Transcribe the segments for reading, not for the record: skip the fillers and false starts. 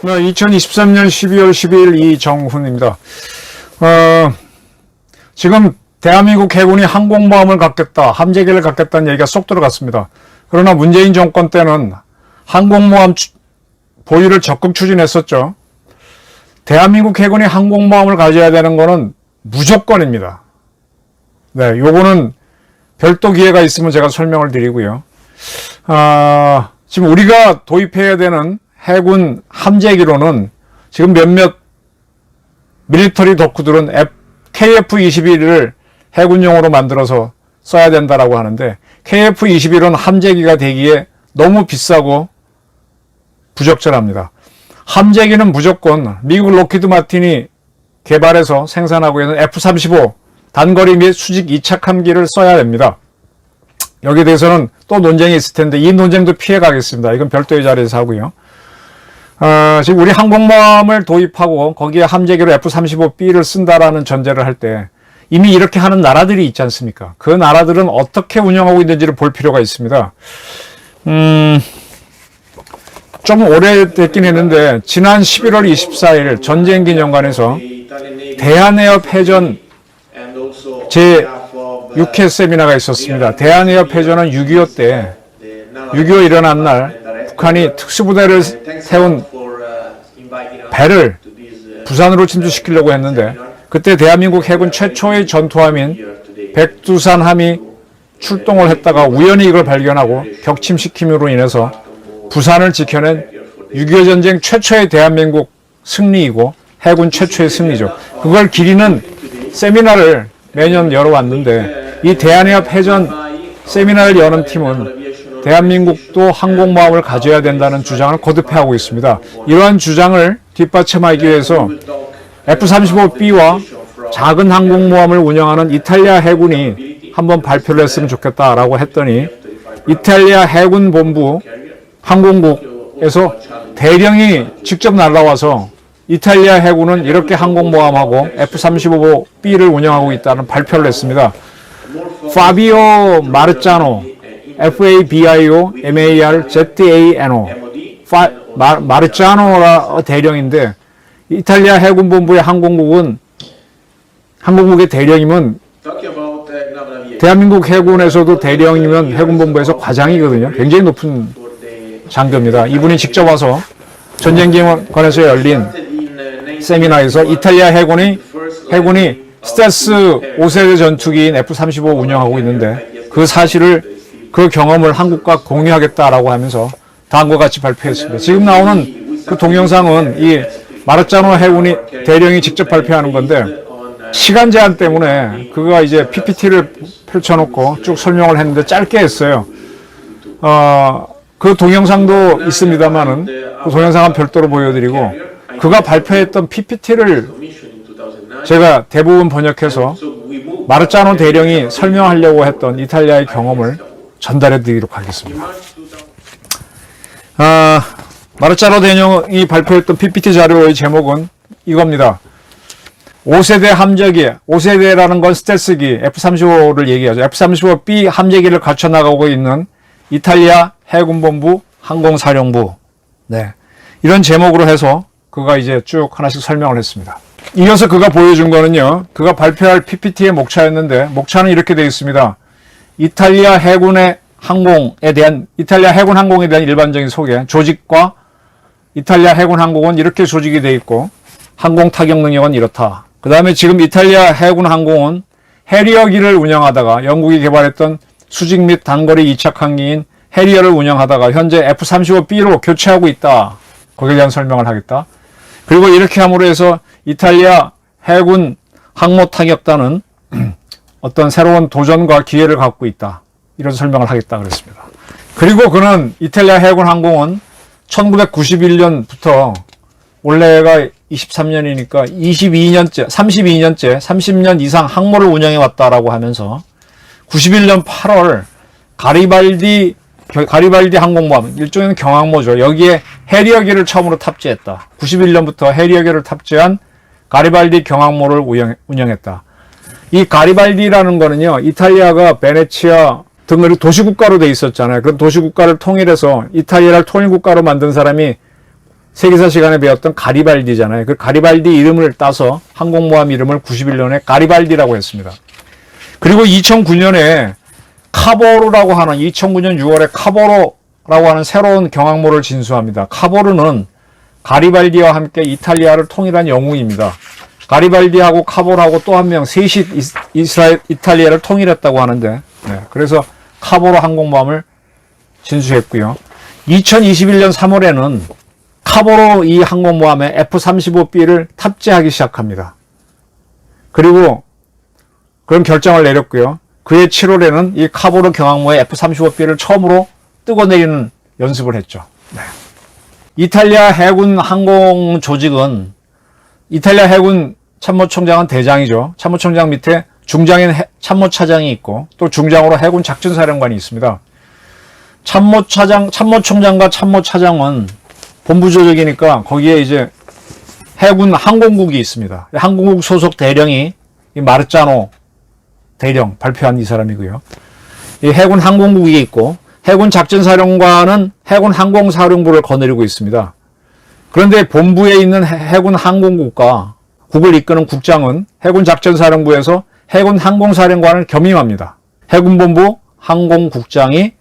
네, 2023년 12월 12일 이정훈입니다. 지금 대한민국 해군이 항공모함을 갖겠다, 함재기를 갖겠다는 얘기가 쏙 들어갔습니다. 그러나 문재인 정권 때는 항공모함 보유를 적극 추진했었죠. 대한민국 해군이 항공모함을 가져야 되는 거는 무조건입니다. 네, 요거는 별도 기회가 있으면 제가 설명을 드리고요. 지금 우리가 도입해야 되는 해군 함재기로는 지금 몇몇 밀리터리 덕후들은 KF-21을 해군용으로 만들어서 써야 된다라고 하는데, KF-21은 함재기가 되기에 너무 비싸고 부적절합니다. 함재기는 무조건 미국 록히드 마틴이 개발해서 생산하고 있는 F-35 단거리 및 수직 이착함기를 써야 됩니다. 여기에 대해서는 또 논쟁이 있을 텐데 이 논쟁도 피해 가겠습니다. 이건 별도의 자리에서 하고요. 지금 우리 항공모함을 도입하고 거기에 함재기로 F-35B를 쓴다라는 전제를 할 때 이미 이렇게 하는 나라들이 있지 않습니까? 그 나라들은 어떻게 운영하고 있는지를 볼 필요가 있습니다. 좀 오래됐긴 했는데 지난 11월 24일 전쟁기념관에서 대한해협해전 제6회 세미나가 있었습니다. 대한해협해전은 6.25 때 6.25 일어난 날 북한이 특수부대를 세운 배를 부산으로 침투시키려고 했는데 그때 대한민국 해군 최초의 전투함인 백두산함이 출동을 했다가 우연히 이걸 발견하고 격침시킴으로 인해서 부산을 지켜낸 6.25 전쟁 최초의 대한민국 승리이고 해군 최초의 승리죠. 그걸 기리는 세미나를 매년 열어왔는데 이 대한해협 해전 세미나를 여는 팀은 대한민국도 항공모함을 가져야 된다는 주장을 거듭해하고 있습니다. 이러한 주장을 뒷받침하기 위해서 F-35B와 작은 항공모함을 운영하는 이탈리아 해군이 한번 발표를 했으면 좋겠다라고 했더니 이탈리아 해군본부 항공국에서 대령이 직접 날라와서 이탈리아 해군은 이렇게 항공모함하고 F-35B를 운영하고 있다는 발표를 했습니다. 파비오 마르자노, FABIO, MARZANO, 마르자노라 대령인데 이탈리아 해군본부의 항공국의 대령이면 대한민국 해군에서도 대령이면 해군본부에서 과장이거든요. 굉장히 높은 장교입니다. 이분이 직접 와서 전쟁기념관에서 열린 세미나에서 이탈리아 해군이 스텔스 5세대 전투기인 F-35 운영하고 있는데 그 사실을 그 경험을 한국과 공유하겠다라고 하면서 다음과 같이 발표했습니다. 지금 나오는 그 동영상은 이 마르자노 해군이 대령이 직접 발표하는 건데 시간 제한 때문에 그가 이제 PPT를 펼쳐놓고 쭉 설명을 했는데 짧게 했어요. 그 동영상도 있습니다만은 그 동영상은 별도로 보여드리고 그가 발표했던 PPT를 제가 대부분 번역해서 마르자노 대령이 설명하려고 했던 이탈리아의 경험을 전달해 드리도록 하겠습니다. 마르자노 대령이 발표했던 PPT 자료의 제목은 이겁니다. 5세대 함재기, 5세대라는 건 스텔스기 F-35를 얘기하죠. F-35B 함재기를 갖춰 나가고 있는 이탈리아 해군본부 항공사령부. 네. 이런 제목으로 해서 그가 이제 쭉 하나씩 설명을 했습니다. 이어서 그가 보여준 거는요, 그가 발표할 PPT의 목차였는데, 목차는 이렇게 되어 있습니다. 이탈리아 해군 항공에 대한 일반적인 소개, 조직과 이탈리아 해군 항공은 이렇게 조직이 되어 있고, 항공 타격 능력은 이렇다. 그 다음에 지금 이탈리아 해군 항공은 해리어기를 운영하다가 영국이 개발했던 수직 및 단거리 이착항기인 해리어를 운영하다가 현재 F-35B로 교체하고 있다. 거기에 대한 설명을 하겠다. 그리고 이렇게 함으로 해서 이탈리아 해군 항모 타격단은 어떤 새로운 도전과 기회를 갖고 있다. 이런 설명을 하겠다 그랬습니다. 그리고 그는 이탈리아 해군 항공은 1991년부터 올해가 23년이니까 32년째, 30년 이상 항모를 운영해 왔다라고 하면서 91년 8월 가리발디 항공모함, 일종의 경항모죠. 여기에 해리어기를 처음으로 탑재했다. 91년부터 해리어기를 탑재한 가리발디 경항모를 운영했다. 이 가리발디라는 거는요, 이탈리아가 베네치아 등을 도시국가로 돼 있었잖아요. 그런 도시국가를 통일해서 이탈리아를 통일국가로 만든 사람이 세계사 시간에 배웠던 가리발디잖아요. 그 가리발디 이름을 따서 항공모함 이름을 91년에 가리발디라고 했습니다. 그리고 2009년에 카보르라고 하는 2009년 6월에 카보르라고 하는 새로운 경항모를 진수합니다. 카보르는 가리발디와 함께 이탈리아를 통일한 영웅입니다. 가리발디하고 카보르하고 또 한 명 셋이 이탈리아를 통일했다고 하는데, 그래서 카보르 항공모함을 진수했고요. 2021년 3월에는 카보르 이 항공모함에 F-35B를 탑재하기 시작합니다. 그리고 그런 결정을 내렸고요. 그해 7월에는 이 카보르 경항모에 F-35B를 처음으로 뜨고내리는 연습을 했죠. 이탈리아 해군 항공 조직은 이탈리아 해군 참모총장은 대장이죠. 참모총장 밑에 중장인 참모차장이 있고 또 중장으로 해군 작전사령관이 있습니다. 참모총장과 참모차장은 본부 조직이니까 거기에 이제 해군 항공국이 있습니다. 항공국 소속 대령이 이 마르자노 대령 발표한 이 사람이고요. 이 해군 항공국이 있고 해군 작전사령관은 해군 항공사령부를 거느리고 있습니다. 그런데 본부에 있는 해군 항공국과 국을 이끄는 국장은 해군 작전사령부에서 해군 항공사령관을 겸임합니다. 해군본부 항공국장이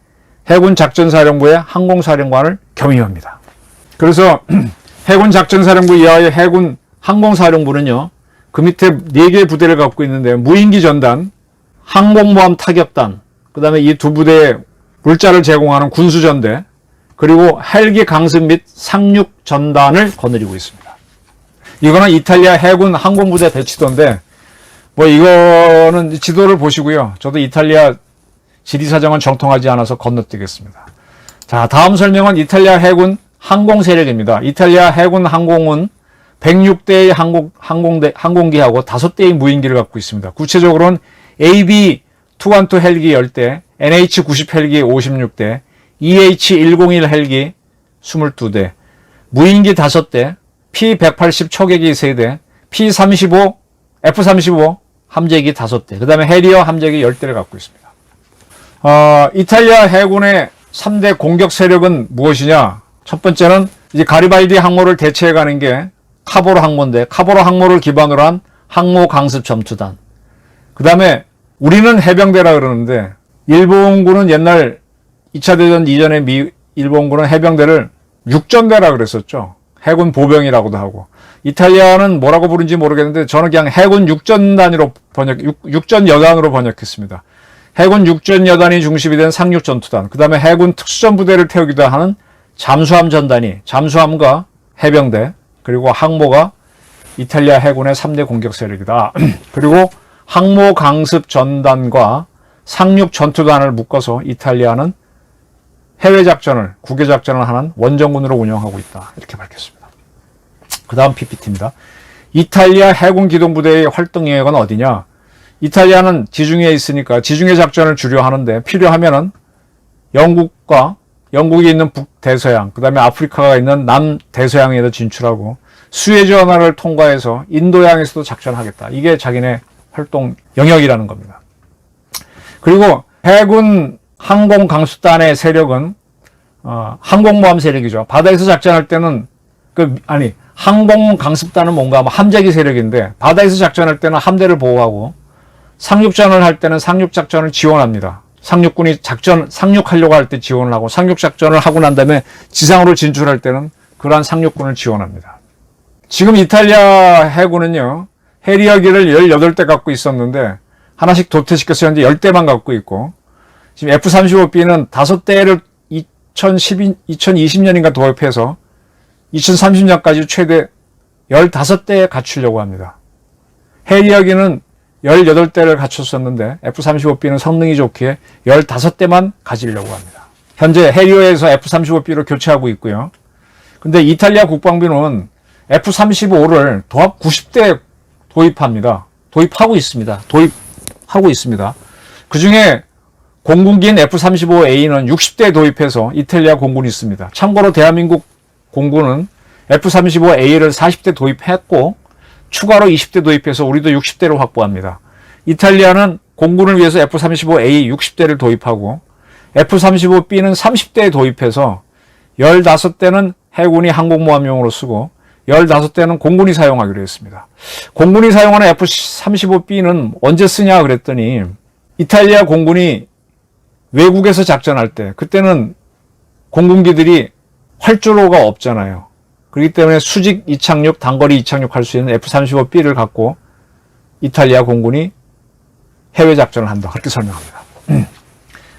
해군 작전사령부의 항공사령관을 겸임합니다. 그래서 해군 작전사령부 이하의 해군 항공사령부는요, 그 밑에 4개의 부대를 갖고 있는데 무인기 전단, 항공모함 타격단, 그 다음에 이 두 부대에 물자를 제공하는 군수전대, 그리고 헬기 강습 및 상륙 전단을 거느리고 있습니다. 이거는 이탈리아 해군 항공부대 배치도인데, 뭐 이거는 지도를 보시고요. 저도 이탈리아 지리사정은 정통하지 않아서 건너뛰겠습니다. 자, 다음 설명은 이탈리아 해군 항공 세력입니다. 이탈리아 해군 항공은 106대의 항공기하고 5대의 무인기를 갖고 있습니다. 구체적으로는 AB212 헬기 10대, NH90 헬기 56대, EH101 헬기 22대, 무인기 5대, P180 초계기 3대, P35, F-35 함재기 5대, 그 다음에 해리어 함재기 10대를 갖고 있습니다. 이탈리아 해군의 3대 공격 세력은 무엇이냐? 첫 번째는 이제 가리발디 항모를 대체해가는 게 카보르 항모인데, 카보르 항모를 기반으로 한 항모 강습 전투단. 그 다음에 우리는 해병대라 그러는데, 일본군은 옛날 2차 대전 이전에 일본군은 해병대를 육전대라 그랬었죠. 해군 보병이라고도 하고. 이탈리아는 뭐라고 부른지 모르겠는데 저는 그냥 해군 육전단으로 육전여단으로 번역했습니다. 해군 육전여단이 중심이 된 상륙전투단, 그 다음에 해군 특수전부대를 태우기도 하는 잠수함 전단이, 잠수함과 해병대, 그리고 항모가 이탈리아 해군의 3대 공격 세력이다. 그리고 항모 강습 전단과 상륙 전투단을 묶어서 이탈리아는 해외 작전을, 국외 작전을 하는 원정군으로 운영하고 있다. 이렇게 밝혔습니다. 그 다음 PPT입니다. 이탈리아 해군 기동부대의 활동 영역은 어디냐? 이탈리아는 지중해에 있으니까 지중해 작전을 주로 하는데 필요하면은 영국이 있는 북대서양, 그 다음에 아프리카가 있는 남대서양에도 진출하고 수에즈 운하를 통과해서 인도양에서도 작전하겠다. 이게 자기네 활동 영역이라는 겁니다. 그리고 해군 항공 강수단의 세력은 항공모함 세력이죠. 바다에서 작전할 때는 항공 강습단은 뭔가 함재기 세력인데 바다에서 작전할 때는 함대를 보호하고 상륙전을 할 때는 상륙작전을 지원합니다. 상륙군이 상륙하려고 할 때 지원을 하고 상륙작전을 하고 난 다음에 지상으로 진출할 때는 그러한 상륙군을 지원합니다. 지금 이탈리아 해군은요, 해리어기를 18대 갖고 있었는데 하나씩 도태시켜서 현재 10대만 갖고 있고, 지금 F-35B는 5대를 2020년인가 도입해서 2030년까지 최대 15대에 갖추려고 합니다. 해리어기는 18대를 갖췄었는데 F-35B는 성능이 좋기에 15대만 가지려고 합니다. 현재 해리어에서 F-35B로 교체하고 있고요. 근데 이탈리아 국방부는 F-35를 도합 90대 도입하고 있습니다. 그 중에 공군기인 F-35A는 60대 도입해서 이탈리아 공군이 있습니다. 참고로 대한민국 공군은 F-35A를 40대 도입했고 추가로 20대 도입해서 우리도 60대를 확보합니다. 이탈리아는 공군을 위해서 F-35A 60대를 도입하고 F-35B는 30대에 도입해서 15대는 해군이 항공모함용으로 쓰고 15대는 공군이 사용하기로 했습니다. 공군이 사용하는 F-35B는 언제 쓰냐 그랬더니 이탈리아 공군이 외국에서 작전할 때 그때는 공군기들이 활주로가 없잖아요. 그렇기 때문에 수직 이착륙, 단거리 이착륙 할 수 있는 F-35B를 갖고 이탈리아 공군이 해외 작전을 한다. 그렇게 설명합니다.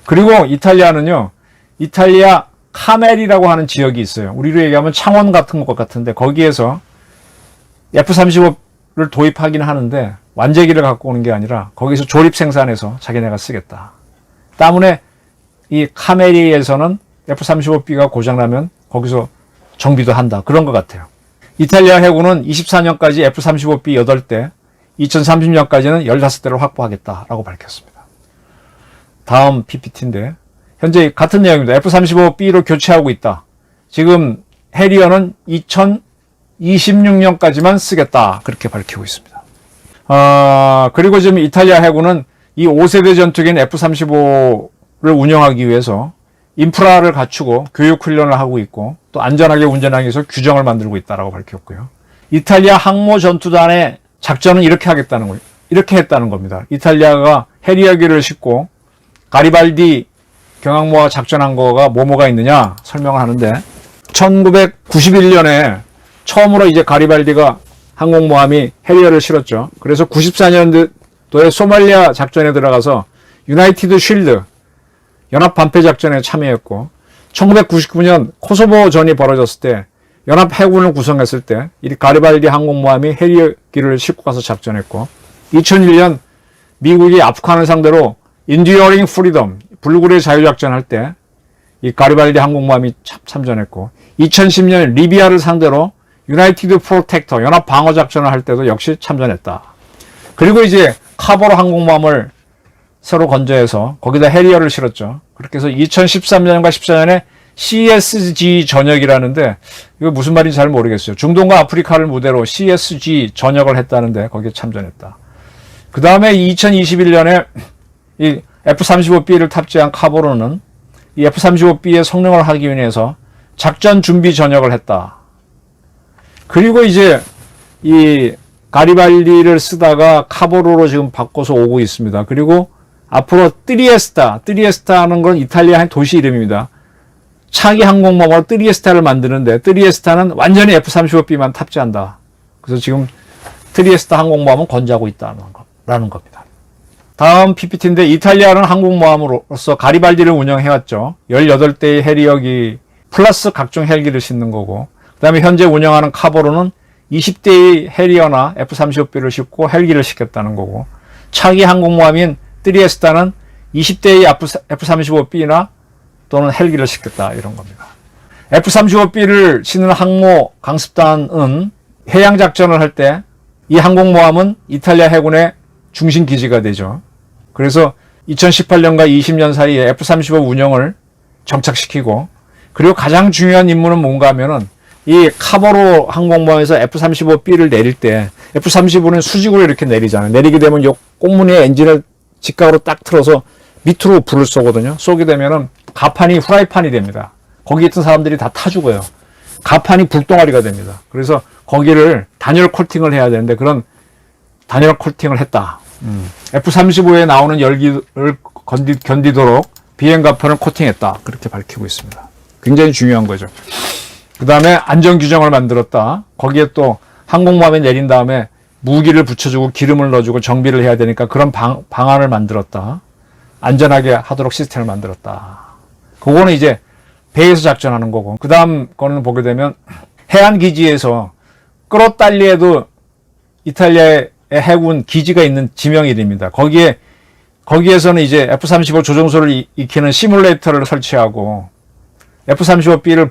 그리고 이탈리아는요, 이탈리아 카멜이라고 하는 지역이 있어요. 우리로 얘기하면 창원 같은 것 같은데 거기에서 F-35를 도입하긴 하는데 완제기를 갖고 오는 게 아니라 거기서 조립 생산해서 자기네가 쓰겠다. 때문에 이 카멜리에서는 F-35B가 고장나면 거기서 정비도 한다. 그런 것 같아요. 이탈리아 해군은 24년까지 F-35B 8대, 2030년까지는 15대를 확보하겠다라고 밝혔습니다. 다음 PPT인데 현재 같은 내용입니다. F-35B로 교체하고 있다. 지금 해리어는 2026년까지만 쓰겠다. 그렇게 밝히고 있습니다. 그리고 지금 이탈리아 해군은 이 5세대 전투기인 F-35를 운영하기 위해서 인프라를 갖추고 교육 훈련을 하고 있고 또 안전하게 운전하기 위해서 규정을 만들고 있다고 밝혔고요. 이탈리아 항모 전투단의 작전은 이렇게 하겠다는 거예요. 이렇게 했다는 겁니다. 이탈리아가 해리어기를 싣고 가리발디 경항모와 작전한 거가 뭐가 있느냐 설명을 하는데 1991년에 처음으로 이제 가리발디가 항공모함이 해리어를 실었죠. 그래서 94년도에 소말리아 작전에 들어가서 유나이티드 쉴드 연합 반패 작전에 참여했고 1999년 코소보전이 벌어졌을 때 연합 해군을 구성했을 때 이 가리발디 항공모함이 해리어기를 싣고 가서 작전했고 2001년 미국이 아프간을 상대로 Enduring Freedom 불굴의 자유작전할 때 이 가리발디 항공모함이 참전했고 2010년 리비아를 상대로 유나이티드 프로텍터 연합 방어 작전을 할 때도 역시 참전했다. 그리고 이제 카보로 항공모함을 새로 건조해서 거기다 해리어를 실었죠. 그렇게 해서 2013년과 14년에 CSG 전역이라는데 이거 무슨 말인지 잘 모르겠어요. 중동과 아프리카를 무대로 CSG 전역을 했다는데 거기에 참전했다. 그 다음에 2021년에 이 F-35B를 탑재한 카보로는 이 F-35B의 성능을 하기 위해서 작전 준비 전역을 했다. 그리고 이제 이 가리발디를 쓰다가 카보로로 지금 바꿔서 오고 있습니다. 그리고 앞으로 트리에스타는 건 이탈리아의 도시 이름입니다. 차기 항공모함으로 트리에스타를 만드는데 트리에스타는 완전히 F-35B만 탑재한다. 그래서 지금 트리에스타 항공모함은 건조하고 있다는 겁니다. 다음 PPT인데 이탈리아는 항공모함으로서 가리발디를 운영해왔죠. 18대의 해리어기 플러스 각종 헬기를 싣는 거고 그 다음에 현재 운영하는 카보로는 20대의 해리어나 F-35B를 싣고 헬기를 싣겠다는 거고 차기 항공모함인 트리에스타는 20대의 F-35B나 또는 헬기를 싣겠다 이런 겁니다. F-35B를 싣는 항모 강습단은 해양작전을 할 때 이 항공모함은 이탈리아 해군의 중심 기지가 되죠. 그래서 2018년과 20년 사이에 F-35 운영을 정착시키고 그리고 가장 중요한 임무는 뭔가 하면은 이 카보로 항공모함에서 F-35B를 내릴 때 F-35는 수직으로 이렇게 내리잖아요. 내리게 되면 이 꽁무니에 엔진을 직각으로 딱 틀어서 밑으로 불을 쏘거든요. 쏘게 되면은 가판이 후라이판이 됩니다. 거기 있던 사람들이 다 타 죽어요. 가판이 불덩어리가 됩니다. 그래서 거기를 단열 코팅을 해야 되는데 그런 단열 코팅을 했다. F-35에 나오는 열기를 견디도록 비행 가판을 코팅했다. 그렇게 밝히고 있습니다. 굉장히 중요한 거죠. 그 다음에 안전 규정을 만들었다. 거기에 또 항공모함에 내린 다음에 무기를 붙여주고 기름을 넣어주고 정비를 해야 되니까 그런 방안을 만들었다. 안전하게 하도록 시스템을 만들었다. 그거는 이제 배에서 작전하는 거고 그 다음 거는 보게 되면 해안기지에서 끌어딸리에도 이탈리아의 해군 기지가 있는 지명 이름입니다. 거기에서는 이제 F-35 조종소를 익히는 시뮬레이터를 설치하고 F-35B를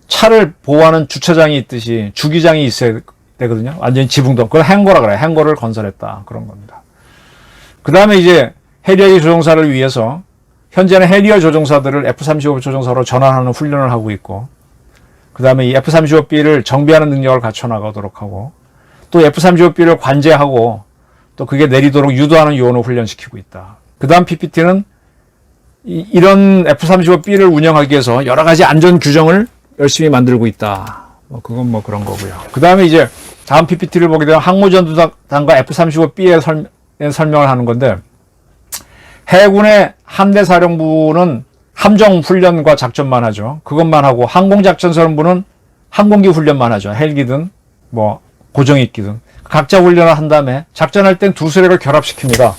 차를 보호하는 주차장이 있듯이 주기장이 있어야 되거든요. 완전히 지붕도. 그걸 행거라 그래요. 행거를 건설했다. 그런 겁니다. 그 다음에 이제 해리어 조종사를 위해서 현재는 해리어 조종사들을 F-35 조종사로 전환하는 훈련을 하고 있고 그 다음에 이 F-35B를 정비하는 능력을 갖춰나가도록 하고 또 F-35B를 관제하고 또 그게 내리도록 유도하는 요원을 훈련시키고 있다. 그 다음 PPT는 이런 F-35B를 운영하기 위해서 여러 가지 안전 규정을 열심히 만들고 있다. 그건 그런 거고요. 그 다음에 이제 다음 PPT를 보게 되면 항모전투단과 F-35B의 설명을 하는 건데, 해군의 함대사령부는 함정 훈련과 작전만 하죠. 그것만 하고 항공작전사령부는 항공기 훈련만 하죠. 헬기든 고정익기든 각자 훈련을 한 다음에 작전할 땐 두 세력을 결합시킵니다.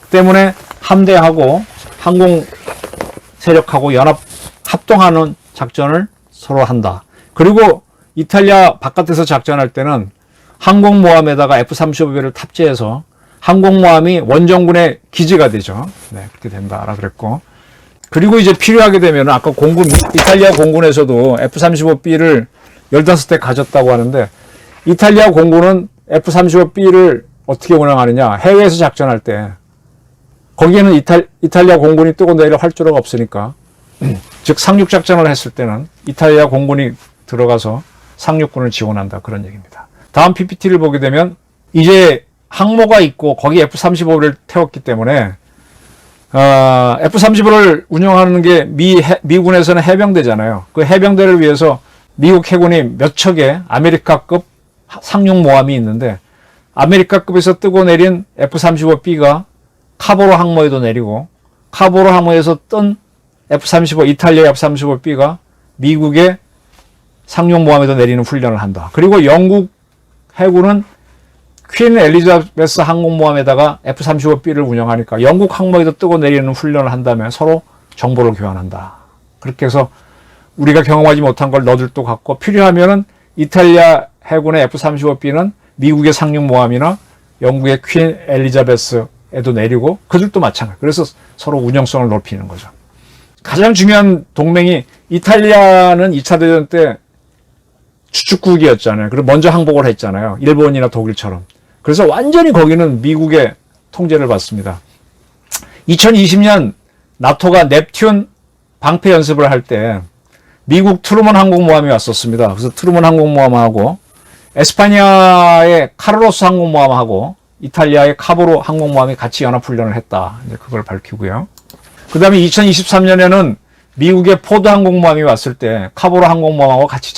그 때문에 함대하고 항공 세력하고 합동하는 작전을 서로 한다. 그리고 이탈리아 바깥에서 작전할 때는 항공모함에다가 F-35B를 탑재해서 항공모함이 원정군의 기지가 되죠. 네, 그렇게 된다라 그랬고. 그리고 이제 필요하게 되면 아까 이탈리아 공군에서도 F-35B를 15대 가졌다고 하는데, 이탈리아 공군은 F-35B를 어떻게 운항하느냐. 해외에서 작전할 때 거기에는 이탈리아 공군이 뜨고 내릴 활주로가 없으니까 즉 상륙작전을 했을 때는 이탈리아 공군이 들어가서 상륙군을 지원한다. 그런 얘기입니다. 다음 PPT를 보게 되면 이제 항모가 있고 거기 F-35를 태웠기 때문에 F-35를 운영하는 게 미군에서는 해병대잖아요. 그 해병대를 위해서 미국 해군이 몇 척의 아메리카급 상륙모함이 있는데, 아메리카급에서 뜨고 내린 F-35B가 카보로 항모에도 내리고, 카보로 항모에서 뜬 이탈리아 F-35B가 미국의 상륙모함에도 내리는 훈련을 한다. 그리고 영국 해군은 퀸 엘리자베스 항공모함에다가 F-35B를 운영하니까 영국 항모에도 뜨고 내리는 훈련을 한 다음에 서로 정보를 교환한다. 그렇게 해서 우리가 경험하지 못한 걸 너들도 갖고, 필요하면은 이탈리아 해군의 F-35B는 미국의 상륙모함이나 영국의 퀸 엘리자베스에도 내리고 그들도 마찬가지. 그래서 서로 운영성을 높이는 거죠. 가장 중요한 동맹이, 이탈리아는 2차 대전 때 주축국이었잖아요. 그리고 먼저 항복을 했잖아요. 일본이나 독일처럼. 그래서 완전히 거기는 미국의 통제를 받습니다. 2020년 나토가 넵튠 방패 연습을 할 때 미국 트루먼 항공모함이 왔었습니다. 그래서 트루먼 항공모함하고 에스파냐의 카를로스 항공모함하고 이탈리아의 카보로 항공모함이 같이 연합훈련을 했다. 이제 그걸 밝히고요. 그 다음에 2023년에는 미국의 포드 항공모함이 왔을 때 카보로 항공모함하고 같이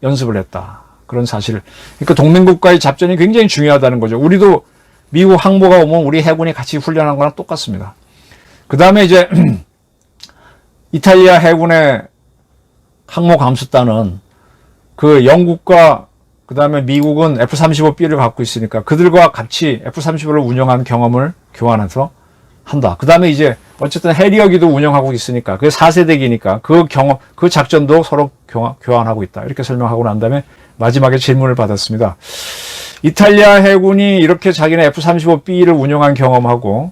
연습을 했다. 그런 사실. 그러니까 동맹국가의 작전이 굉장히 중요하다는 거죠. 우리도 미국 항모가 오면 우리 해군이 같이 훈련한 거랑 똑같습니다. 그 다음에 이제 이탈리아 해군의 항모 감수단은 그 영국과 그 다음에 미국은 F-35B를 갖고 있으니까 그들과 같이 F-35를 운영하는 경험을 교환해서 한다. 그 다음에 이제 어쨌든 해리어기도 운영하고 있으니까 그게 4세대기니까 그 작전도 서로 교환하고 있다. 이렇게 설명하고 난 다음에 마지막에 질문을 받았습니다. 이탈리아 해군이 이렇게 자기네 F-35B를 운영한 경험하고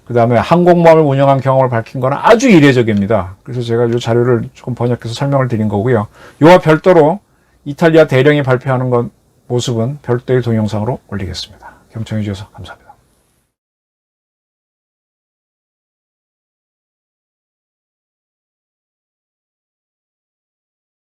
그 다음에 항공모함을 운영한 경험을 밝힌 건 아주 이례적입니다. 그래서 제가 이 자료를 조금 번역해서 설명을 드린 거고요. 이와 별도로 이탈리아 대령이 발표하는 모습은 별도의 동영상으로 올리겠습니다. 경청해 주셔서 감사합니다.